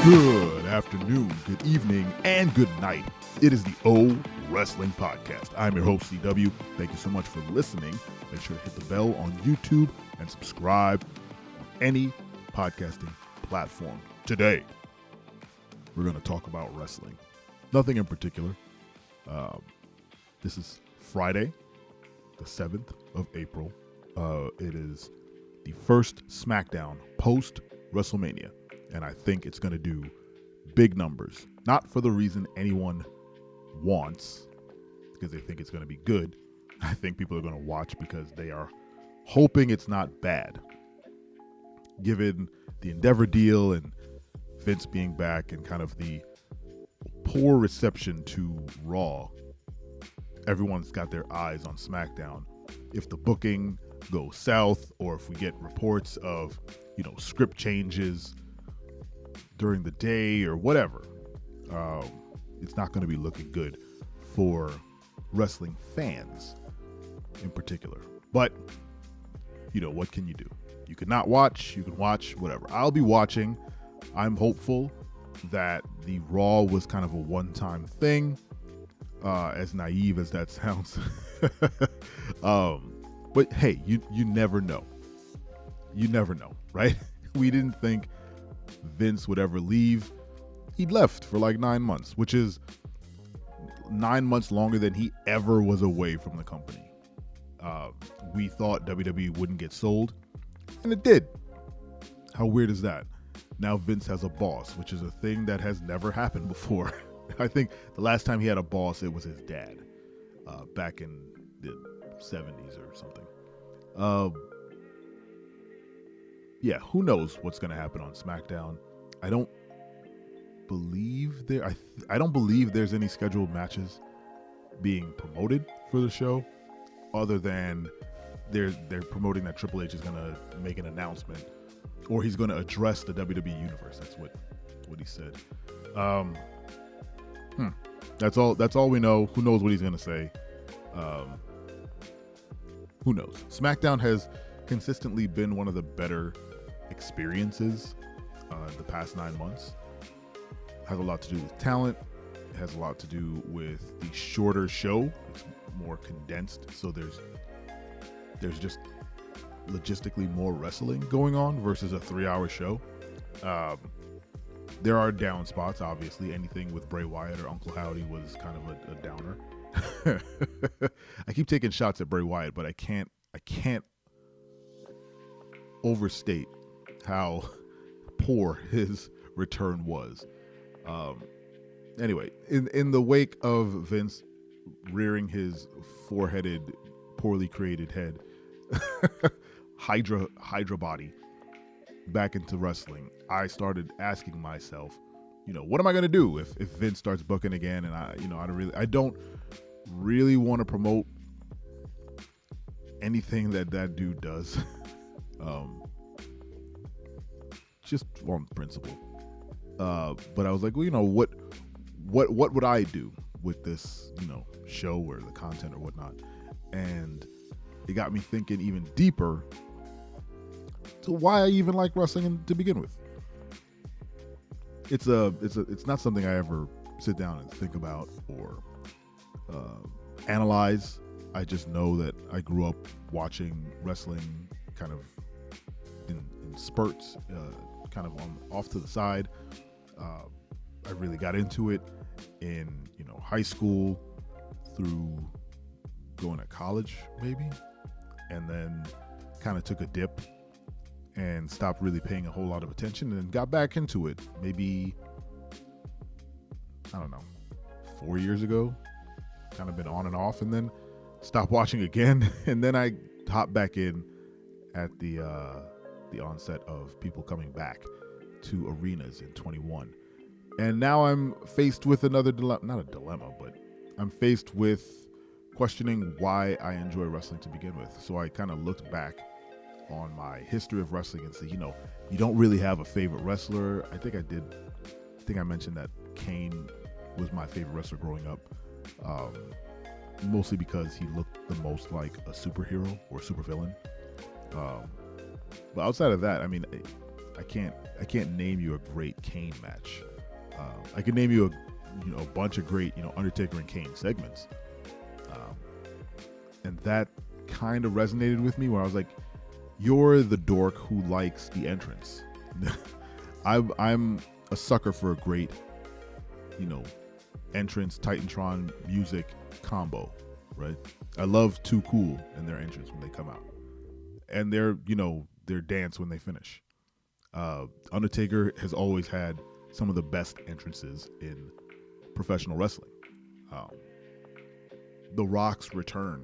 Good afternoon, good evening, and good night. It is the O Wrestling Podcast. I'm your host, CW. Thank you so much for listening. Make sure to hit the bell on YouTube and subscribe on any podcasting platform. Today, we're going to talk about wrestling. Nothing in particular. This is Friday, the 7th of April. It is the first SmackDown post-WrestleMania. And I think it's going to do big numbers. Not for the reason anyone wants, because they think it's going to be good. I think people are going to watch because they are hoping it's not bad. Given the Endeavor deal and Vince being back and kind of the poor reception to Raw, everyone's got their eyes on SmackDown. If the booking goes south, or if we get reports of, script changes during the day or whatever, it's not going to be looking good for wrestling fans in particular. But, what can you do? You can not watch, you can watch, whatever. I'll be watching. I'm hopeful that the Raw was kind of a one-time thing, as naive as that sounds. But hey, you never know. You never know, right? We didn't think Vince would ever leave. He left for like 9 months, which is 9 months longer than he ever was away from the company. We thought WWE wouldn't get sold, and it did. How weird is that? Now Vince has a boss, which is a thing that has never happened before. I think the last time he had a boss, it was his dad, back in the 70s or something. Yeah, who knows what's going to happen on SmackDown? I don't believe there's any scheduled matches being promoted for the show, other than they're promoting that Triple H is going to make an announcement, or he's going to address the WWE universe. That's what he said. That's all we know. Who knows what he's going to say? Who knows? SmackDown has consistently been one of the better experiences the past 9 months. It has a lot to do with talent. It has a lot to do with the shorter show. It's more condensed, so there's just logistically more wrestling going on versus a 3-hour show. There are down spots, obviously. Anything with Bray Wyatt or Uncle Howdy was kind of a downer. I keep taking shots at Bray Wyatt, but I can't overstate how poor his return was. Anyway, in the wake of Vince rearing his four-headed, poorly created head, Hydra body back into wrestling, I started asking myself, what am I going to do if Vince starts booking again? And I don't really want to promote anything that dude does. Just on principle. But I was like, well, what would I do with this, show or the content or whatnot? And it got me thinking even deeper to why I even like wrestling to begin with. It's not something I ever sit down and think about or analyze. I just know that I grew up watching wrestling kind of in spurts, kind of off to the side. I really got into it in high school through going to college maybe, and then kind of took a dip and stopped really paying a whole lot of attention, and got back into it maybe, I don't know, 4 years ago. Kind of been on and off, and then stopped watching again, and then I hopped back in at the onset of people coming back to arenas in 21. And now I'm faced with another not a dilemma, but I'm faced with questioning why I enjoy wrestling to begin with. So I kind of looked back on my history of wrestling and said, you don't really have a favorite wrestler. I think I mentioned that Kane was my favorite wrestler growing up. Mostly because he looked the most like a superhero or supervillain. But outside of that, I can't name you a great Kane match. I can name you a bunch of great Undertaker and Kane segments, and that kind of resonated with me. Where I was like, "You're the dork who likes the entrance." I'm a sucker for a great, entrance Titantron music combo, right? I love Too Cool and their entrance when they come out, and their dance when they finish. Undertaker has always had some of the best entrances in professional wrestling. The Rock's return,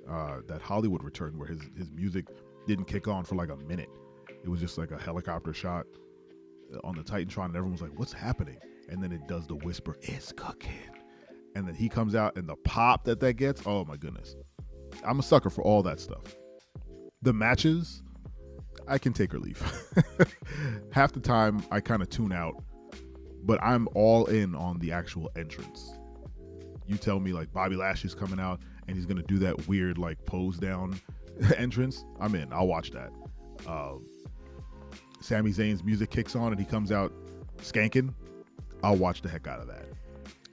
that Hollywood return, where his music didn't kick on for like a minute. It was just like a helicopter shot on the Titantron, and everyone was like, "What's happening?" And then it does the whisper, "It's cooking." And then he comes out, and the pop that gets, oh my goodness. I'm a sucker for all that stuff. The matches, I can take or leave. Half the time, I kind of tune out, but I'm all in on the actual entrance. You tell me like Bobby Lashley's coming out, and he's going to do that weird like pose down entrance, I'm in. I'll watch that. Sami Zayn's music kicks on, and he comes out skanking. I'll watch the heck out of that.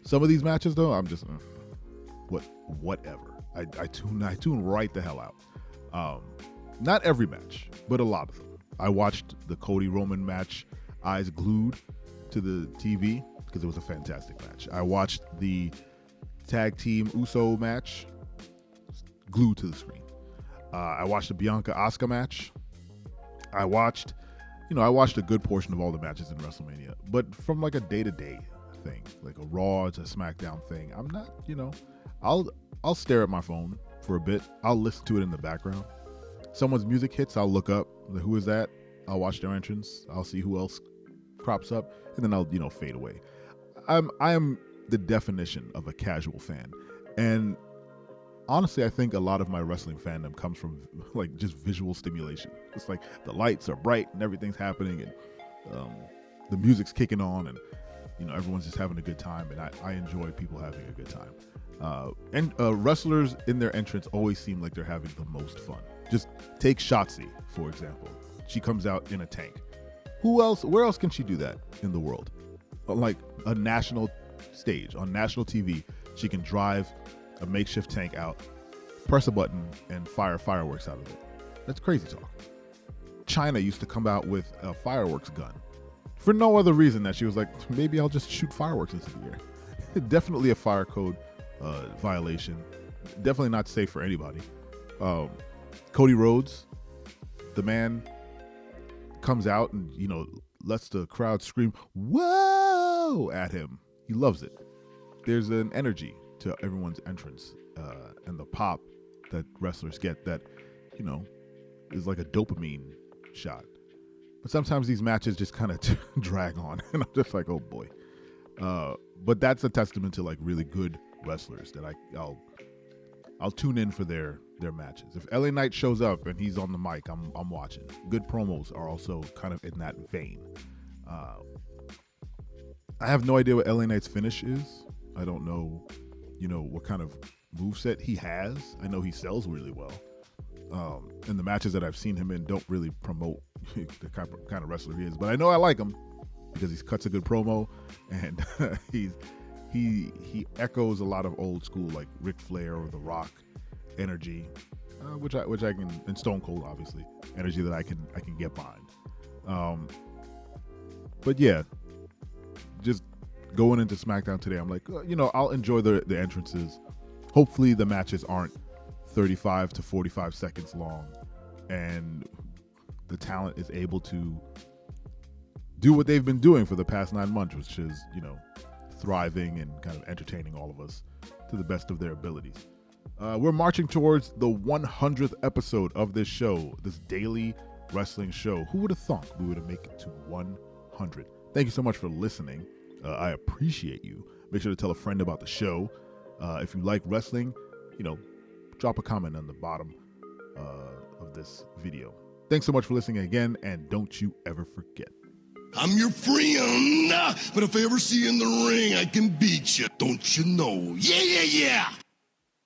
Some of these matches, though, I'm just whatever. I tune right the hell out. Not every match, but a lot of them. I watched the Cody Roman match, eyes glued to the TV, because it was a fantastic match. I watched the tag team Uso match, glued to the screen. I watched the Bianca Asuka match. I watched a good portion of all the matches in WrestleMania, but from like a day-to-day thing, like a Raw to SmackDown thing, I'm not, I'll stare at my phone for a bit. I'll listen to it in the background. Someone's music hits, I'll look up, who is that? I'll watch their entrance. I'll see who else crops up, and then I'll, fade away. I am the definition of a casual fan, and honestly, I think a lot of my wrestling fandom comes from like just visual stimulation. It's like the lights are bright and everything's happening, and the music's kicking on, and everyone's just having a good time, and I enjoy people having a good time. And wrestlers in their entrance always seem like they're having the most fun. Just take Shotzi, for example. She comes out in a tank. Where else can she do that in the world? Like a national stage, on national TV, she can drive a makeshift tank out, press a button, and fire fireworks out of it. That's crazy talk. China used to come out with a fireworks gun for no other reason that she was like, maybe I'll just shoot fireworks into the air. Definitely a fire code violation. Definitely not safe for anybody. Cody Rhodes, the man, comes out and lets the crowd scream "Whoa!" at him. He loves it. There's an energy to everyone's entrance, and the pop that wrestlers get that is like a dopamine shot. But sometimes these matches just kind of drag on, and I'm just like, oh boy. But that's a testament to like really good wrestlers that I'll tune in for their matches. If LA Knight shows up and he's on the mic, I'm watching. Good promos are also kind of in that vein. I have no idea what LA Knight's finish is. I don't know, what kind of moveset he has. I know he sells really well. And the matches that I've seen him in don't really promote the kind of wrestler he is. But I know I like him because he cuts a good promo, and he echoes a lot of old school like Ric Flair or The Rock energy, which I can, and Stone Cold obviously, energy that I can get behind. But yeah, just going into SmackDown today, I'm like, I'll enjoy the entrances. Hopefully the matches aren't 35 to 45 seconds long, and the talent is able to do what they've been doing for the past 9 months, which is, thriving and kind of entertaining all of us to the best of their abilities. We're marching towards the 100th episode of this show, this daily wrestling show. Who would have thought we would have made it to 100? Thank you so much for listening. I appreciate you. Make sure to tell a friend about the show. If you like wrestling, drop a comment on the bottom of this video. Thanks so much for listening again, and don't you ever forget. I'm your friend, but if I ever see you in the ring, I can beat you. Don't you know? Yeah, yeah, yeah.